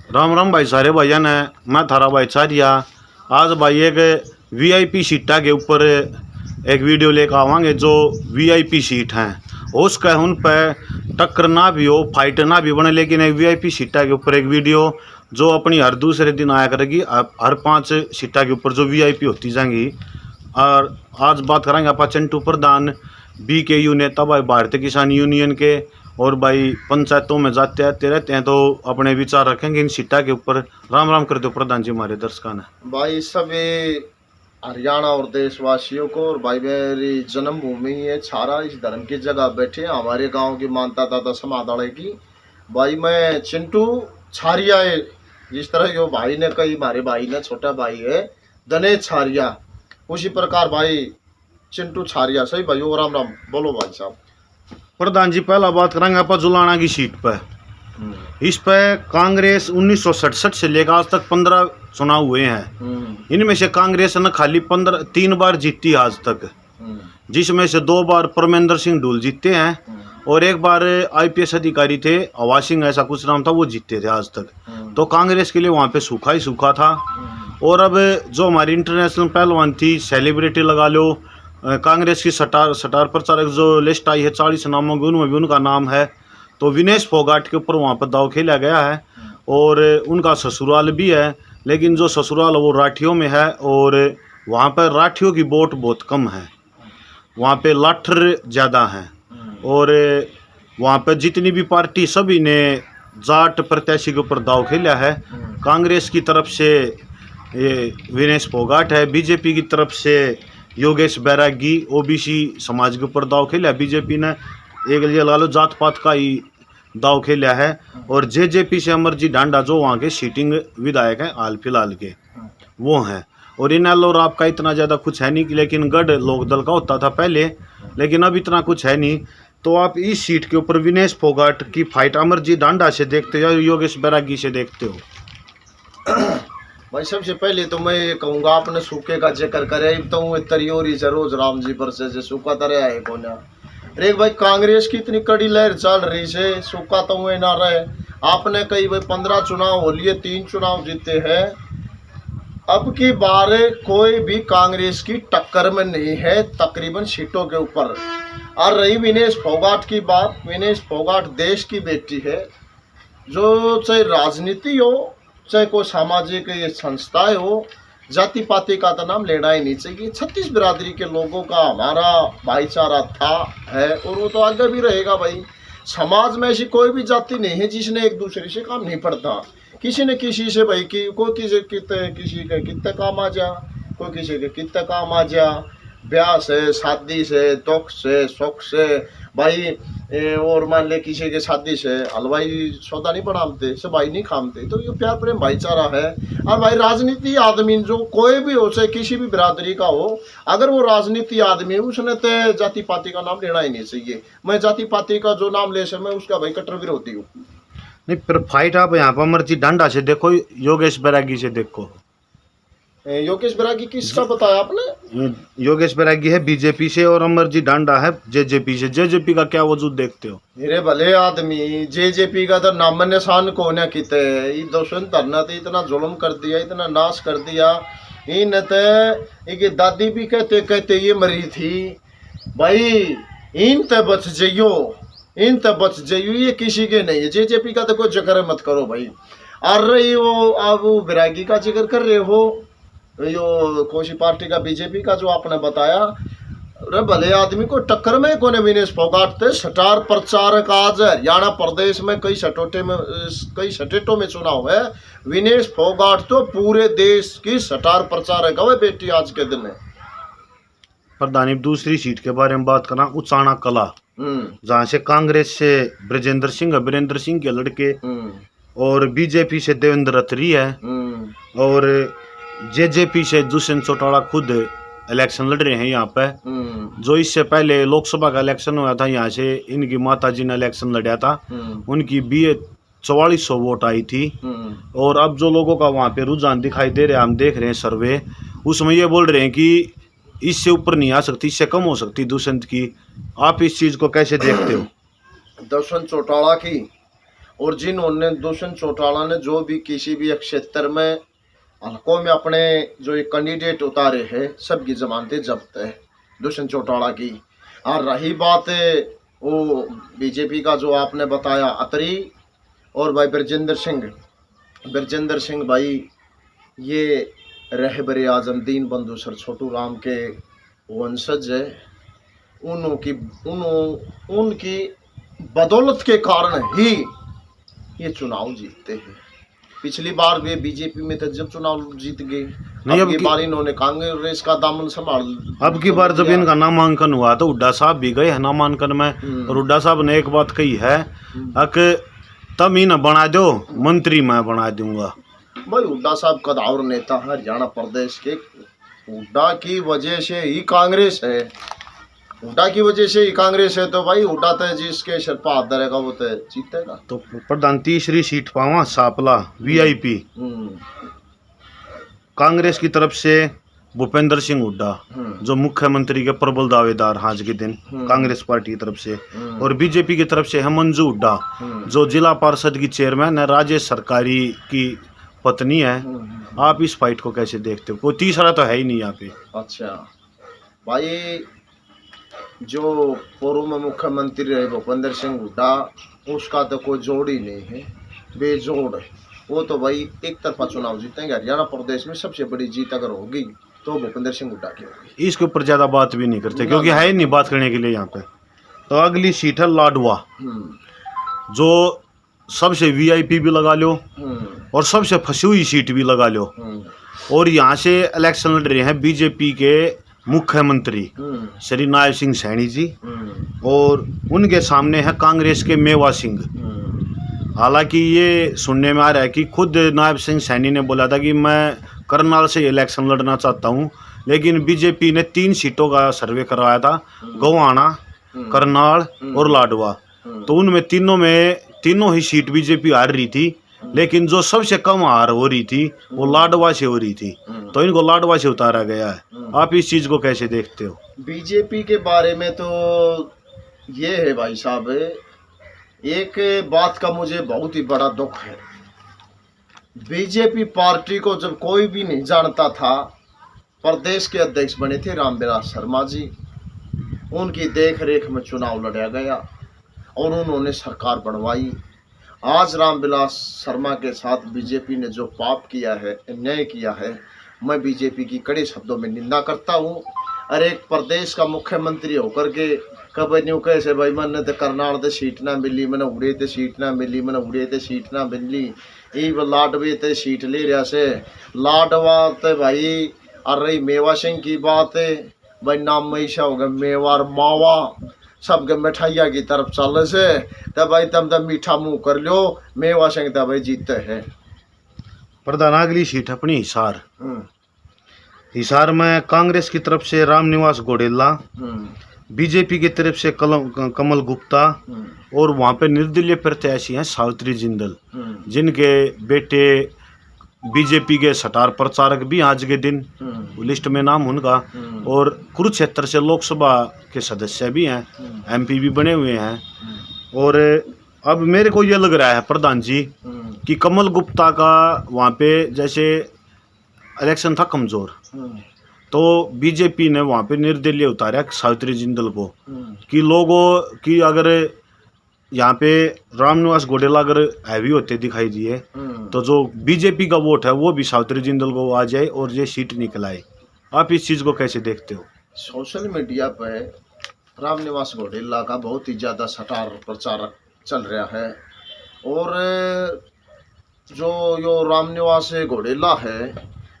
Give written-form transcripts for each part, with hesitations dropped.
राम राम भाई सारे भाइया ने। मैं थारा भाई चारिया। आज भाई एक वीआईपी सीटा के ऊपर एक वीडियो लेकर आवांगे जो वीआईपी सीट हैं। उसका उन पर टक्कर ना भी हो, फाइट ना भी बने, लेकिन एक वीआईपी सीटा के ऊपर एक वीडियो जो अपनी हर दूसरे दिन आया करेगी, हर 5 सीटा के ऊपर जो वीआईपी होती जाएंगी। और आज बात करेंगे आप चिंटू प्रधान, बीकेयू नेता भाई भारतीय किसान यूनियन के, और भाई पंचायतों में जाते आते रहते हैं, तो अपने विचार रखेंगे इन सीटा के ऊपर। राम राम कर दो प्रधान जी हमारे दर्शकों ने। भाई सभी हरियाणा और देशवासियों को, और भाई मेरी जन्मभूमि है छारा, इस धर्म की जगह बैठे हैं, हमारे गांव की मानता था समादाड़े की। भाई मैं चिंटू छारिया है, जिस तरह यो भाई ने कही, हमारे भाई ने छोटा भाई है दनेश छारिया, उसी प्रकार भाई चिंटू छारिया। सही भाई, ओ राम राम बोलो भाई साहब। प्रधान जी पहला बात करेंगे आप जुलाना की सीट पर। इस पर कांग्रेस 1967 से लेकर आज तक 15 चुनाव हुए हैं। इनमें से कांग्रेस ने खाली 3 बार जीती आज तक, जिसमें से 2 बार परमेंद्र सिंह ढूल जीते हैं और 1 बार आईपीएस अधिकारी थे आवाज सिंह, ऐसा कुछ नाम था, वो जीते थे आज तक। तो कांग्रेस के लिए वहाँ पे सूखा ही सूखा था। और अब जो हमारी इंटरनेशनल पहलवान थी, सेलिब्रिटी लगा लो, कांग्रेस की सटार प्रचारक जो लिस्ट आई है 40 नामों की, उनमें भी उनका नाम है। तो विनेश फोगाट के ऊपर वहाँ पर दाव खेला गया है और उनका ससुराल भी है, लेकिन जो ससुराल वो राठियों में है और वहाँ पर राठियों की वोट बहुत कम है, वहाँ पे लाठर ज़्यादा हैं। और वहाँ पर जितनी भी पार्टी सभी ने जाट प्रत्याशी के ऊपर दाव खेला है। कांग्रेस की तरफ से ये विनेश फोगाट है, बीजेपी की तरफ से योगेश बैरागी, ओबीसी समाज के ऊपर दाव खेला है बीजेपी ने, एक लिए लगा लो जात पात का ही दाव खेला है। और जेजेपी से अमरजीत ढांडा जो वहाँ के सीटिंग विधायक हैं हाल फिलहाल के, वो हैं। और इनेलो और आपका इतना ज़्यादा कुछ है नहीं, लेकिन गढ़ लोकदल का होता था पहले, लेकिन अब इतना कुछ है नहीं। तो आप इस सीट के ऊपर विनेश फोगाट की फाइट अमरजीत ढांडा से देखते हो या योगेश बैरागी से देखते हो? भाई सबसे पहले तो मैं ये कहूँगा, आपने सूखे का जिक्र करे तो तरियोरी से रोज राम जी पर से सूखा तरह है को ना। अरे भाई कांग्रेस की इतनी कड़ी लहर चल रही से सूखा तो हुए ना रहे। आपने कही भाई 15 चुनाव हो लिए, 3 चुनाव जीते हैं। अब की बार कोई भी कांग्रेस की टक्कर में नहीं है तकरीबन सीटों के ऊपर। और रही विनेश फोगाट की बात, विनेश फोगाट देश की बेटी है, जो चाहे राजनीति हो चाहे कोई सामाजिक ये संस्थाएं हो, जाति पाति का तो नाम लेना ही नहीं चाहिए। 36 बिरादरी के लोगों का हमारा भाईचारा था, है, और वो तो आगे भी रहेगा। भाई समाज में ऐसी कोई भी जाति नहीं है जिसने एक दूसरे से काम नहीं पड़ता। किसी न किसी से भाई की कोई किसी के कितने काम आ जा, कोई किसी के कितने काम आ जा, ब्याह से, शादी से, दुख से, सुख से भाई। और मान ले किसी के शादी से हलवाई सौदा नहीं बनाते, सब भाई नहीं खामते। तो ये प्यार प्रेम भाईचारा है। और भाई राजनीति आदमी जो कोई भी हो, चाहे किसी भी बिरादरी का हो, अगर वो राजनीति आदमी है उसने तो जाति पाति का नाम लेना ही नहीं चाहिए। मैं जाति पाति का जो नाम ले मैं उसका भाई कट्टर विरोधी हूँ। नहीं, पर फाइट आप यहाँ पर अमरजीत ढांडा से देखो, योगेश बैरागी से देखो। योगेश बैरागी किसका बताया आपने? योगेश बैरागी है बीजेपी से और अमरजीत ढांडा है जेजेपी से। जेजेपी का क्या वजूद देखते हो? मेरे भले आदमी, जेजेपी का तो नाम निशान को न किते दोषण धरना तो इतना जुल्म कर दिया, इतना नाश कर दिया। इन तो दादी भी कहते कहते ये मरी थी भाई, इन तो बच जाइयो, इन तो बच जाइयो, ये किसी के नहीं है। जेजेपी का तो कोई जिक्र मत करो भाई। और रही वो आप वो बैरागी का जिक्र कर रहे हो, यो कोई पार्टी का बीजेपी का जो आपने बताया, अरे भले आदमी को टक्कर में कोने विनेश फोगाट थे स्टार प्रचारक। आज हरियाणा प्रदेश में कई स्टेटों में चुनाव है, विनेश फोगाट तो पूरे देश की स्टार प्रचारक है बेटी आज के दिन में। प्रधानी दूसरी सीट के बारे में बात करना, उचाना कला, जहाँ से कांग्रेस से ब्रजेंद्र सिंह, वीरेंद्र सिंह के लड़के, और बीजेपी से देवेंद्र अत्री है, और जेजेपी से दुष्यंत चौटाला खुद इलेक्शन लड़ रहे हैं यहाँ पे। जो इससे पहले लोकसभा का इलेक्शन हुआ था, यहाँ से इनकी माताजी ने इलेक्शन लड़ा था, उनकी 4400 वोट आई थी। और अब जो लोगों का वहाँ पे रुझान दिखाई दे रहा है, हम देख रहे हैं सर्वे, उसमें ये बोल रहे हैं कि इससे ऊपर नहीं आ सकती, इससे कम हो सकती दुष्यंत की। आप इस चीज़ को कैसे देखते हो? दुष्यंत चौटाला की और जिन्होंने दुष्यंत चौटाला ने जो भी किसी भी एक क्षेत्र में हलकों में अपने जो एक कैंडिडेट उतारे हैं, सबकी जमानतें जब्त है दुष्यंत चौटाला की। और रही बात वो बीजेपी का जो आपने बताया अतरी और भाई ब्रजेंद्र सिंह भाई, ये रहबर आजम दीन बंधु सर छोटू राम के वंशज है। उनकी बदौलत के कारण ही ये चुनाव जीतते हैं। पिछली बार वे बीजेपी में थे जब चुनाव जीत गए, नहीं, अब की बार इन्होंने कांग्रेस का दामन संभाल। अब की बार जब इनका नामांकन हुआ तो हुड्डा साहब भी गए हैं नामांकन में, और हुड्डा साहब ने एक बात कही है कि तब ही न बना दो मंत्री मैं बना दूंगा। भाई हुड्डा साहब कदावर नेता है हरियाणा प्रदेश के। हुड्डा की वजह से ही कांग्रेस है, हुड्डा की वजह से ही कांग्रेस है। तो भाई हुड्डा तो जिसके सिर पर हाथ धरेगा वो तो जीतेगा। तो प्रधान तीसरी सीट पावा सापला वीआईपी कांग्रेस की तरफ से भूपेंद्र सिंह हुड्डा जो मुख्यमंत्री के प्रबल दावेदार आज के दिन कांग्रेस पार्टी की तरफ से, और बीजेपी की तरफ से है मंजू हुड्डा जो जिला पार्षद की चेयरमैन है, राजेश सरकारी की पत्नी है। आप इस फाइट को कैसे देखते हो? कोई तीसरा तो है ही नहीं यहाँ पे। अच्छा भाई, जो पूर्व में मुख्यमंत्री रहे भूपेंद्र सिंह हुड्डा, उसका तो कोई जोड़ ही नहीं है, बेजोड़ है वो। तो भाई एक तरफा चुनाव जीतेंगे। हरियाणा प्रदेश में सबसे बड़ी जीत अगर होगी तो भूपेंद्र सिंह हुड्डा की होगी। इसके ऊपर ज्यादा बात भी नहीं करते क्योंकि है ही नहीं बात करने के लिए यहाँ पे। तो अगली सीट है लाडवा, जो सबसे वीआईपी भी लगा लो और सबसे फंसी हुई सीट भी लगा लो। और यहाँ से इलेक्शन लड़ रहे हैं बीजेपी के मुख्यमंत्री श्री नायब सिंह सैनी जी, और उनके सामने है कांग्रेस के मेवा सिंह। हालांकि ये सुनने में आ रहा है कि खुद नायब सिंह सैनी ने बोला था कि मैं करनाल से इलेक्शन लड़ना चाहता हूँ, लेकिन बीजेपी ने 3 सीटों का सर्वे करवाया था, गोवाना, करनाल और लाडवा। तो उनमें तीनों ही सीट बीजेपी हार रही थी, लेकिन जो सबसे कम हार हो रही थी वो लाडवा से हो रही थी। तो इनको लाडवा से उतारा गया है। आप इस चीज को कैसे देखते हो? बीजेपी के बारे में तो ये है भाई साहब, एक बात का मुझे बहुत ही बड़ा दुख है। बीजेपी पार्टी को जब कोई भी नहीं जानता था, प्रदेश के अध्यक्ष बने थे रामविलास शर्मा जी, उनकी देख रेख में चुनाव लड़ा गया और उन्होंने सरकार बनवाई। आज रामविलास शर्मा के साथ बीजेपी ने जो पाप किया है, अन्याय किया है, मैं बीजेपी की कड़े शब्दों में निंदा करता हूँ। और एक प्रदेश का मुख्यमंत्री होकर के कब न्यू कैसे भाई मैंने तो करनाल तो सीट ना मिली, मैंने उड़े तो सीट ना मिली, मैंने उड़े तो सीट ना मिली, ये लाडवे तो सीट ले रहा से लाडवा तो भाई। और रही मेवा सिंह की बात है भाई, नाम मैसा होगा मेवार मावा सबके मिठाइया की तरफ चल से, तो भाई तब तब मीठा मुँह कर लो, मेवा सिंह तो भाई जीतते हैं। प्रधान अगली सीट अपनी हिसार। हिसार में कांग्रेस की तरफ से रामनिवास घोडेला, बीजेपी की तरफ से कमल गुप्ता, और वहाँ पे निर्दलीय प्रत्याशी हैं सावित्री जिंदल, जिनके बेटे बीजेपी के सटार प्रचारक भी आज के दिन लिस्ट में नाम उनका, और कुरुक्षेत्र से लोकसभा के सदस्य भी हैं, एमपी भी बने हुए हैं। और अब मेरे को ये लग रहा है प्रधान जी कि कमल गुप्ता का वहाँ पे जैसे इलेक्शन था कमज़ोर, तो बीजेपी ने वहाँ पे निर्दलीय उतारा सावित्री जिंदल को, कि लोगों की अगर यहाँ पे रामनिवास घोडेला अगर हैवी होते दिखाई दिए तो जो बीजेपी का वोट है वो भी सावित्री जिंदल को आ जाए और ये सीट निकल आए। आप इस चीज़ को कैसे देखते हो? सोशल मीडिया पे रामनिवास घोडेला का बहुत ही ज़्यादा सटार प्रचारक चल रहा है, और जो यो रामनिवास घोडेला है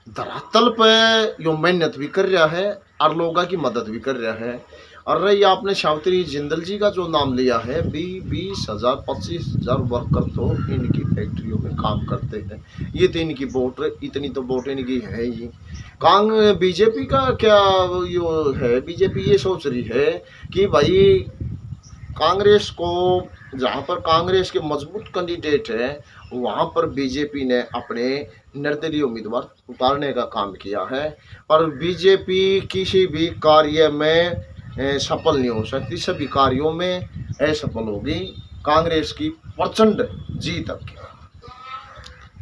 धरातल पे यो मेहनत भी कर रहा है और लोगों की मदद भी कर रहा है। और रही आपने सावित्री जिंदल जी का जो नाम लिया है, 20,000 25,000 वर्कर तो इनकी फैक्ट्रियों में काम करते हैं। ये तो इनकी वोट, इतनी तो वोट इनकी है ही। बीजेपी का क्या यो है, बीजेपी ये सोच रही है कि भाई कांग्रेस को, जहाँ पर कांग्रेस के मजबूत कैंडिडेट हैं वहाँ पर बीजेपी ने अपने निर्दलीय उम्मीदवार उतारने का काम किया है। पर बीजेपी किसी भी कार्य में सफल नहीं हो सकती, सभी कार्यों में असफल होगी। कांग्रेस की प्रचंड जीत आपकी।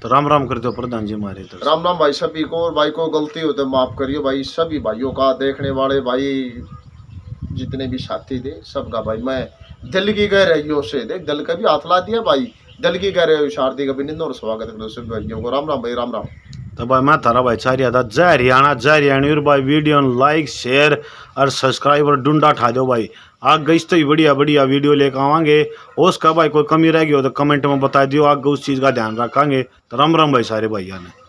तो राम राम करते हो प्रधान जी हमारे तरफ से। राम राम भाई सभी को, और भाई को गलती हो तो माफ करियो भाई, सभी भाइयों का, देखने वाले भाई जितने भी साथी थे सबका भाई मैं दिल की गहराइयों से, देख दिल का भी हाथ ला दिया भाई, दिल की गहराइयों से हार्दिक अभिनंदन और स्वागत करते सभी भाइयों को। राम राम भाई, राम राम। तो भाई मैं थारा भाई चारिया था, जय हरियाणा और भाई वीडियो लाइक शेयर और सब्सक्राइब और डुंडा ठा दो भाई। आगे इस तो ही बढ़िया बढ़िया वीडियो लेकर आवांगे, उसका भाई कोई कमी रह गई हो तो कमेंट में बता दियो, आगे उस चीज़ का ध्यान रखेंगे। तो राम राम भाई सारे भाइयों ने।